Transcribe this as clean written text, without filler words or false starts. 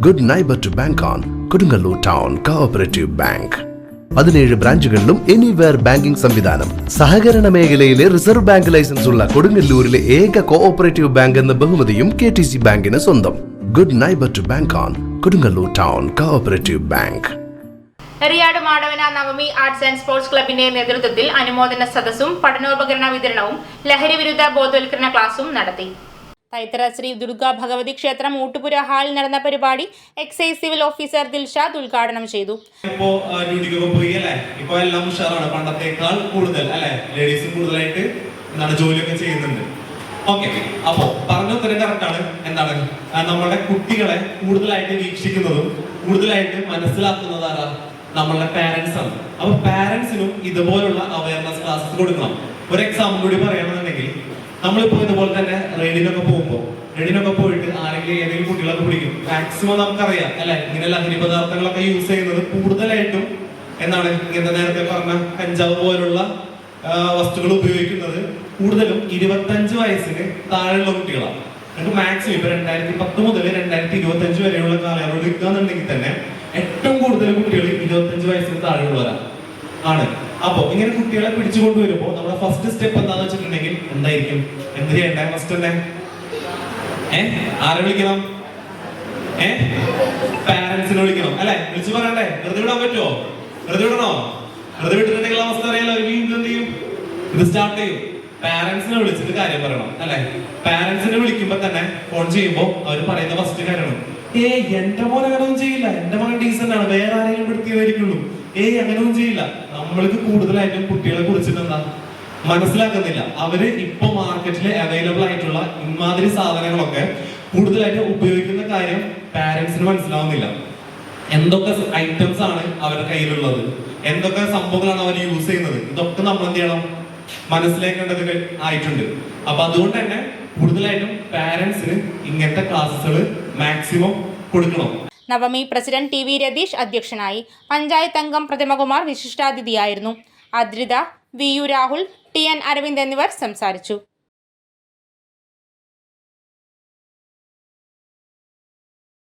Good neighbour to bank on Kodungallur town cooperative bank. 17 ബ്രാഞ്ചുകളിലും anywhere banking സംവിധാനം. സഹകരണ മേഖലയിലെ റിസർവ് ബാങ്ക് ലൈസൻസ് ഉള്ള കൊടുങ്ങല്ലൂരിലെ ഏക കോഓപ്പറേറ്റീവ് ബാങ്ക് എന്ന ബഹുമതിയും KTC ബാങ്കിന് സ്വന്തം. Good neighbour to bank on Kodungallur town cooperative bank. Eriyad Madavana Navami arts and sports ക്ലബിന്റെ നേതൃത്വത്തിൽ അനുമോദന സദസ്സും പഠനോപകരണ വിതരണവും ലഹരി വിരുദ്ധ ബോധവൽക്കരണ ക്ലാസും നടത്തി. തൈത്തറ ശ്രീ ദുർഗാ ഭഗവതി ക്ഷേത്രം ഊട്ടുപുര ഹാളിൽ നടന്ന പരിപാടി എക്സൈസ് സിവിൽ ഓഫീസർ ദിൽഷാദ് ഉദ്ഘാടനം ചെയ്തു. പണ്ടത്തേക്കാൾ കൂടുതൽ ലേഡീസ് കൂടുതലായിട്ട് ജോലിയൊക്കെ ചെയ്യുന്നുണ്ട്. ഓക്കെ, അപ്പോ പറഞ്ഞ ഉത്തരം കറക്റ്റാണ്. എന്താണ് നമ്മളുടെ കുട്ടികളെ കൂടുതലായിട്ട് വീക്ഷിക്കുന്നതും കൂടുതലായിട്ട് മനസ്സിലാക്കുന്നതാരാ? നമ്മളുടെ പാരന്റ്സ് ആണ്. അപ്പൊ പാരന്റ്സിനും ഇതുപോലുള്ള അവയർനെസ് ക്ലാസ്സസ് കൊടുക്കണം. ഒരു എക്സാമ്പിൾ കൂടി പറയുകയാണെന്നുണ്ടെങ്കിൽ, നമ്മളിപ്പോ ഇതുപോലെ തന്നെ റെഡിനൊക്കെ പോയിട്ട് ആരെങ്കിലും ഏതെങ്കിലും കുട്ടികളൊക്കെ പിടിക്കും. മാക്സിമം നമുക്കറിയാം ഇങ്ങനെ ലഹരി പദാർത്ഥങ്ങളൊക്കെ യൂസ് ചെയ്യുന്നത് കൂടുതലായിട്ടും എന്താണ് ഇങ്ങനത്തെ നേരത്തെ പറഞ്ഞ കഞ്ചാവ് പോലുള്ള വസ്തുക്കൾ ഉപയോഗിക്കുന്നത് കൂടുതലും 25 വയസ്സിന് താഴെയുള്ള കുട്ടികളാണ്. നമുക്ക് മാക്സിമം ഇപ്പൊ 2010 മുതൽ 2025 വരെയുള്ള കാലയളവ് എടുക്കുകയാണെന്നുണ്ടെങ്കിൽ തന്നെ ഏറ്റവും കൂടുതൽ കുട്ടികൾ 25 വയസ്സിന് താഴെയുള്ളവരാണ് ആണ്. അപ്പൊ ഇങ്ങനെ കുട്ടികളെ പിടിച്ചുകൊണ്ടുവരുമ്പോൾ നമ്മുടെ ഫസ്റ്റ് സ്റ്റെപ്പ് എന്താന്ന് വെച്ചിട്ടുണ്ടെങ്കിൽ എന്തായിരിക്കും? എന്ത് ചെയ്യണ്ടേ? ഫസ്റ്റ് തന്നെ ആരെ വിളിക്കണം? പാരന്റ്സിനെ വിളിക്കണം അല്ലെ? വിളിച്ചു പറയണ്ടേ? വെറുതെ വിടാൻ പറ്റുമോ? വെറുതെ വിടണോ? വെറുതെ വിട്ടിട്ടുണ്ടെങ്കിൽ അവസ്ഥ അറിയാലോ. വീണ്ടും എന്ത് ചെയ്യും? ഇത് സ്റ്റാർട്ട് ചെയ്യും. പാരന്റ്സിനെ വിളിച്ചിട്ട് കാര്യം പറയണം അല്ലെ? പാരന്റ്സിനെ വിളിക്കുമ്പോ തന്നെ ഫോൺ ചെയ്യുമ്പോ അവർ പറയുന്ന ഫസ്റ്റ് കാര്യമാണ്, എന്റെ മോൻ അങ്ങനെയൊന്നും ചെയ്യില്ല, എന്റെ മകൻ ഡീസന്റ് ആണ്, വേറെ ആരെങ്കിലും പെടുത്തിയതായിരിക്കുള്ളൂ, അങ്ങനെയൊന്നും ചെയ്യില്ല. നമ്മൾക്ക് കൂടുതലായിട്ടും കുട്ടികളെ കുറിച്ചിട്ട് എന്താ മനസ്സിലാക്കുന്നില്ല. അവര് ഇപ്പൊ മാർക്കറ്റിൽ അവൈലബിൾ ആയിട്ടുള്ള ഇമാതിരി സാധനങ്ങളൊക്കെ കൂടുതലായിട്ട് ഉപയോഗിക്കുന്ന കാര്യം പാരന്റ്സിന് മനസ്സിലാവുന്നില്ല. എന്തൊക്കെ ഐറ്റംസ് ആണ് അവരുടെ കയ്യിലുള്ളത്, എന്തൊക്കെ സംഭവങ്ങളാണ് അവർ യൂസ് ചെയ്യുന്നത്, ഇതൊക്കെ നമ്മൾ എന്ത് ചെയ്യണം? മനസ്സിലാക്കേണ്ടത് ആയിട്ടുണ്ട്. അപ്പൊ അതുകൊണ്ട് തന്നെ കൂടുതലായിട്ടും പാരന്റ്സിന് ഇങ്ങനത്തെ ക്ലാസ്സുകൾ മാക്സിമം കൊടുക്കണം. നവമി പ്രസിഡന്റ് TV രതീഷ് അധ്യക്ഷനായി. പഞ്ചായത്ത് അംഗം പ്രതിമകുമാർ വിശിഷ്ടാതിഥിയായിരുന്നു. അദ്രിത, VU രാഹുൽ, TN അരവിന്ദ് എന്നിവർ സംസാരിച്ചു.